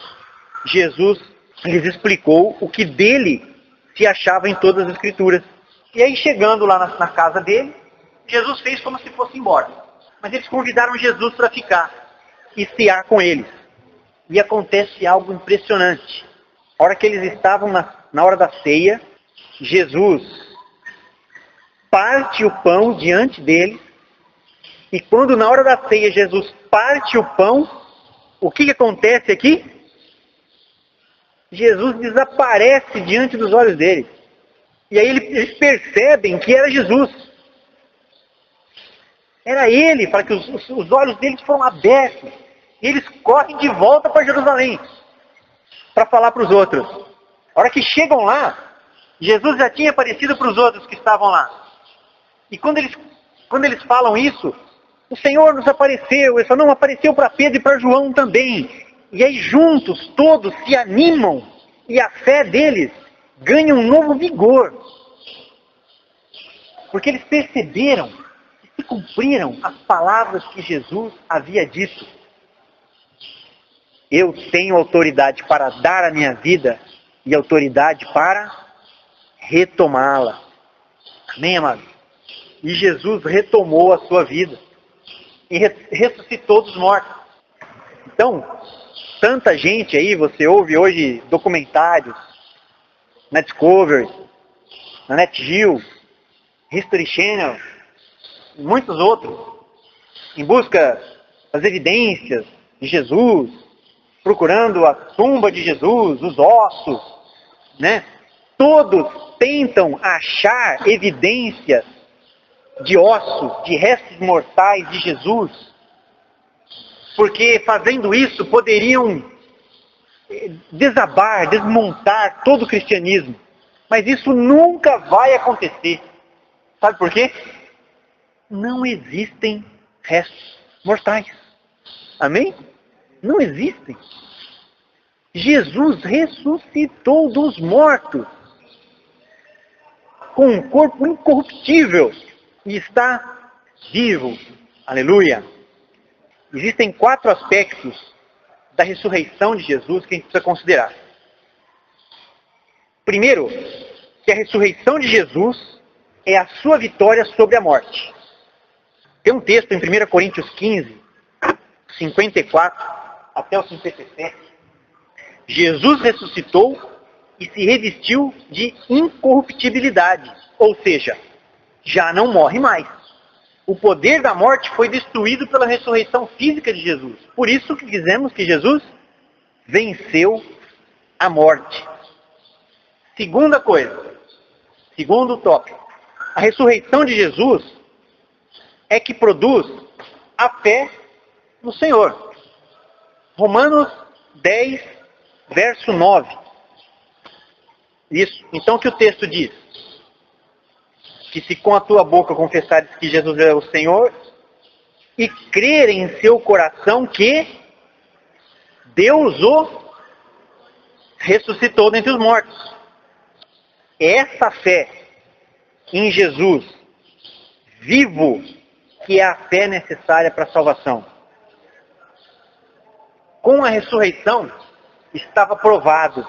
Jesus lhes explicou o que dele se achava em todas as Escrituras. E aí, chegando lá na casa dele, Jesus fez como se fosse embora. Mas eles convidaram Jesus para ficar e cear com eles. E acontece algo impressionante. A hora que eles estavam na hora da ceia, Jesus parte o pão diante deles. E quando na hora da ceia Jesus parte o pão, o que acontece aqui? Jesus desaparece diante dos olhos deles. E aí eles percebem que era Jesus. Era ele, para que os olhos deles foram abertos. E eles correm de volta para Jerusalém, para falar para os outros. A hora que chegam lá, Jesus já tinha aparecido para os outros que estavam lá. E quando eles falam isso, o Senhor nos apareceu. Ele só não apareceu para Pedro e para João também. E aí juntos, todos se animam. E a fé deles ganha um novo vigor. Porque eles perceberam e se cumpriram as palavras que Jesus havia dito. Eu tenho autoridade para dar a minha vida e autoridade para retomá-la. Amém, amados? E Jesus retomou a sua vida e ressuscitou dos mortos. Então, tanta gente aí, você ouve hoje documentários na Discovery, na NetGeo, History Channel, muitos outros, em busca das evidências de Jesus, procurando a tumba de Jesus, os ossos, né? Todos tentam achar evidências de ossos, de restos mortais de Jesus, porque fazendo isso poderiam desabar, desmontar todo o cristianismo. Mas isso nunca vai acontecer. Sabe por quê? Não existem restos mortais. Amém? Não existem. Jesus ressuscitou dos mortos com um corpo incorruptível e está vivo. Aleluia! Existem 4 aspectos da ressurreição de Jesus que a gente precisa considerar. Primeiro, que a ressurreição de Jesus é a sua vitória sobre a morte. Tem um texto em 1 Coríntios 15, 54 até o 57. Jesus ressuscitou e se revestiu de incorruptibilidade, ou seja, já não morre mais. O poder da morte foi destruído pela ressurreição física de Jesus. Por isso que dizemos que Jesus venceu a morte. Segunda coisa, segundo tópico, a ressurreição de Jesus é que produz a fé no Senhor. Romanos 10, verso 9. Isso. Então o que o texto diz? Que se com a tua boca confessares que Jesus é o Senhor e crer em seu coração que Deus o ressuscitou dentre os mortos. Essa fé em Jesus vivo que é a fé necessária para a salvação. Com a ressurreição estava provado.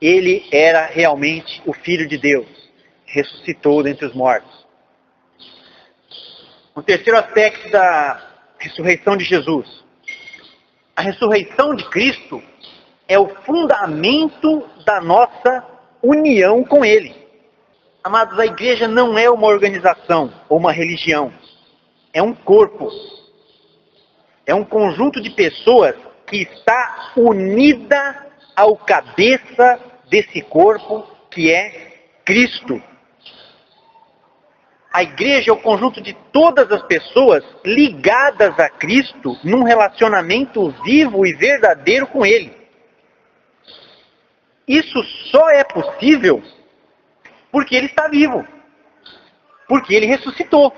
Ele era realmente o Filho de Deus. Ressuscitou dentre os mortos. O terceiro aspecto da ressurreição de Jesus. A ressurreição de Cristo é o fundamento da nossa união com Ele. Amados, a igreja não é uma organização ou uma religião. É um corpo. É um conjunto de pessoas que está unida ao cabeça desse corpo que é Cristo. A igreja é o conjunto de todas as pessoas ligadas a Cristo num relacionamento vivo e verdadeiro com Ele. Isso só é possível porque Ele está vivo. Porque Ele ressuscitou.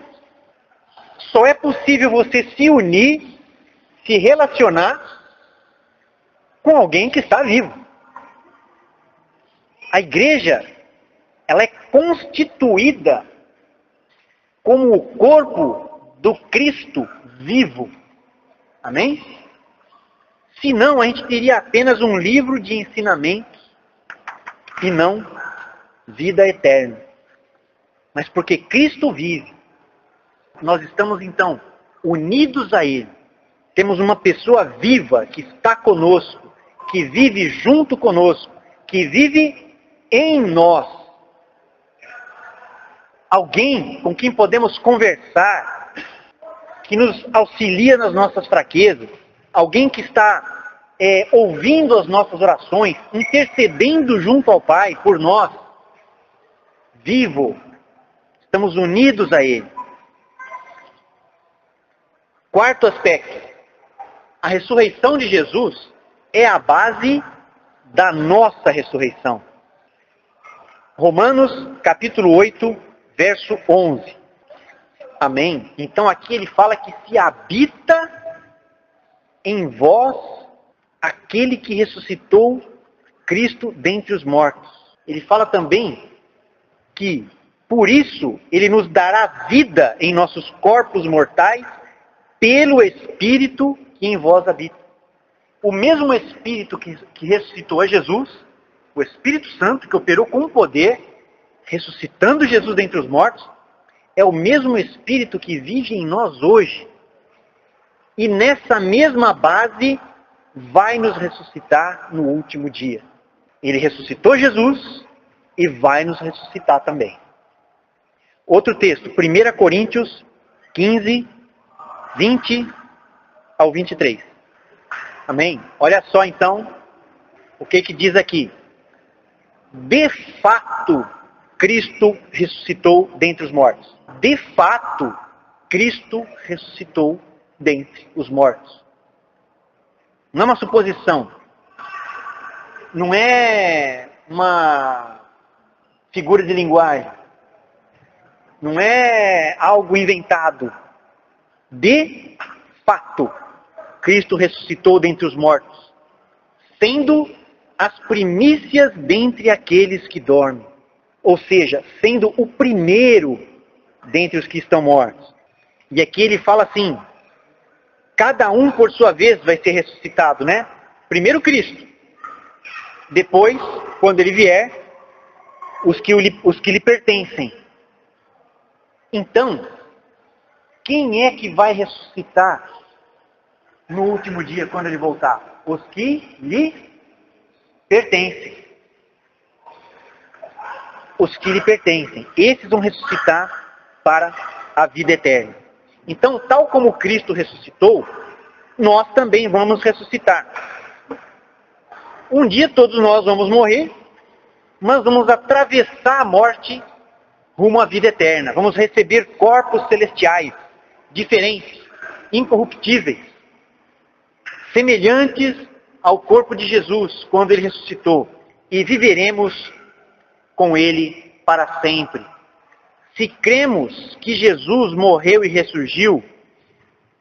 Só é possível você se unir, se relacionar com alguém que está vivo. A igreja, ela é constituída como o corpo do Cristo vivo. Amém? Senão, a gente teria apenas um livro de ensinamentos e não vida eterna. Mas porque Cristo vive, nós estamos então unidos a Ele. Temos uma pessoa viva que está conosco, que vive junto conosco, que vive em nós. Alguém com quem podemos conversar, que nos auxilia nas nossas fraquezas, alguém que está ouvindo as nossas orações, intercedendo junto ao Pai por nós, vivo, estamos unidos a Ele. Quarto aspecto. A ressurreição de Jesus é a base da nossa ressurreição. Romanos capítulo 8, verso 11. Amém? Então aqui ele fala que se habita em vós aquele que ressuscitou Cristo dentre os mortos. Ele fala também que por isso ele nos dará vida em nossos corpos mortais pelo Espírito que em vós habita. O mesmo Espírito que ressuscitou a Jesus, o Espírito Santo que operou com poder, ressuscitando Jesus dentre os mortos, é o mesmo Espírito que vive em nós hoje. E nessa mesma base vai nos ressuscitar no último dia. Ele ressuscitou Jesus e vai nos ressuscitar também. Outro texto, 1 Coríntios 15, 20 ao 23. Amém? Olha só então o que diz aqui. De fato, Cristo ressuscitou dentre os mortos. De fato, Cristo ressuscitou dentre os mortos. Não é uma suposição. Não é uma figura de linguagem. Não é algo inventado. De fato, Cristo ressuscitou dentre os mortos, sendo as primícias dentre aqueles que dormem. Ou seja, sendo o primeiro dentre os que estão mortos. E aqui ele fala assim, cada um por sua vez vai ser ressuscitado, né? Primeiro Cristo. Depois, quando ele vier, os que lhe pertencem. Então, quem é que vai ressuscitar no último dia, quando ele voltar? Os que lhe pertencem. Os que lhe pertencem. Esses vão ressuscitar para a vida eterna. Então, tal como Cristo ressuscitou, nós também vamos ressuscitar. Um dia todos nós vamos morrer, mas vamos atravessar a morte rumo à vida eterna. Vamos receber corpos celestiais, diferentes, incorruptíveis, semelhantes ao corpo de Jesus quando ele ressuscitou, e viveremos com ele para sempre. Se cremos que Jesus morreu e ressurgiu,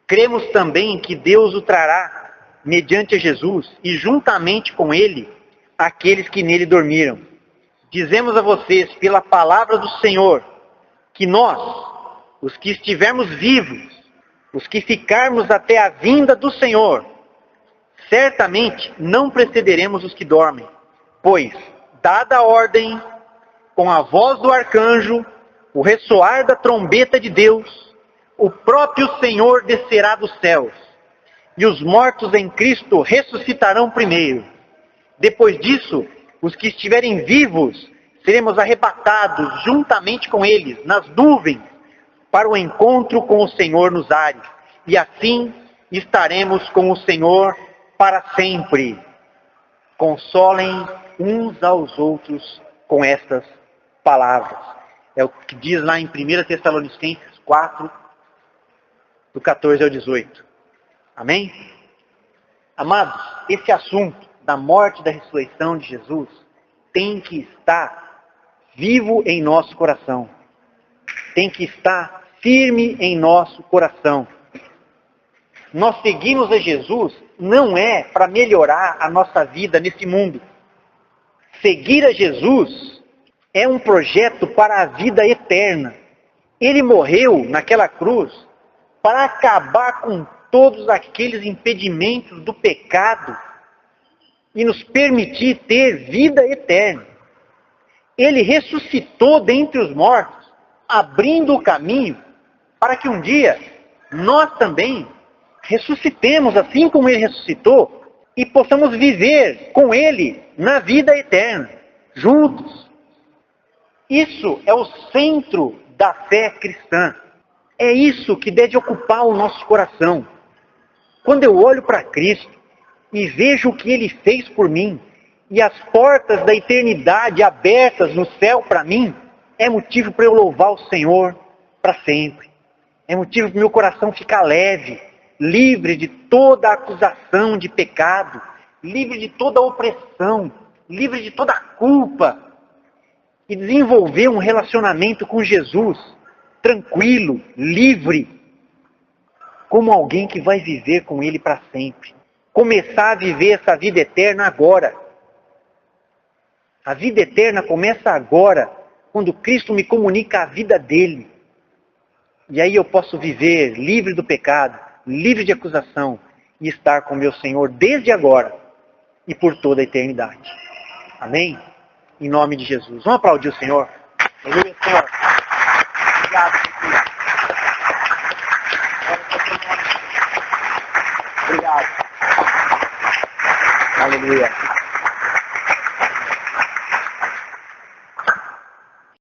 cremos também que Deus o trará mediante a Jesus e juntamente com ele aqueles que nele dormiram. Dizemos a vocês pela palavra do Senhor que nós, os que estivermos vivos, os que ficarmos até a vinda do Senhor, certamente não precederemos os que dormem, pois, dada a ordem, com a voz do arcanjo, o ressoar da trombeta de Deus, o próprio Senhor descerá dos céus, e os mortos em Cristo ressuscitarão primeiro. Depois disso, os que estiverem vivos, seremos arrebatados juntamente com eles, nas nuvens, para o encontro com o Senhor nos ares, e assim estaremos com o Senhor para sempre. Consolem uns aos outros com estas palavras. É o que diz lá em 1 Tessalonicenses 4, do 14 ao 18. Amém? Amados, esse assunto da morte e da ressurreição de Jesus tem que estar vivo em nosso coração. Tem que estar firme em nosso coração. Nós seguimos a Jesus não é para melhorar a nossa vida nesse mundo. Seguir a Jesus é um projeto para a vida eterna. Ele morreu naquela cruz para acabar com todos aqueles impedimentos do pecado e nos permitir ter vida eterna. Ele ressuscitou dentre os mortos, abrindo o caminho para que um dia nós também ressuscitemos assim como ele ressuscitou e possamos viver com ele na vida eterna, juntos. Isso é o centro da fé cristã. É isso que deve ocupar o nosso coração. Quando eu olho para Cristo e vejo o que ele fez por mim e as portas da eternidade abertas no céu para mim, é motivo para eu louvar o Senhor para sempre. É motivo para o meu coração ficar leve, livre de toda acusação de pecado, livre de toda opressão, livre de toda culpa, e desenvolver um relacionamento com Jesus, tranquilo, livre, como alguém que vai viver com Ele para sempre. Começar a viver essa vida eterna agora. A vida eterna começa agora, quando Cristo me comunica a vida dele. E aí eu posso viver livre do pecado, livre de acusação, e estar com meu Senhor desde agora e por toda a eternidade. Amém? Em nome de Jesus. Vamos aplaudir o Senhor. Aleluia.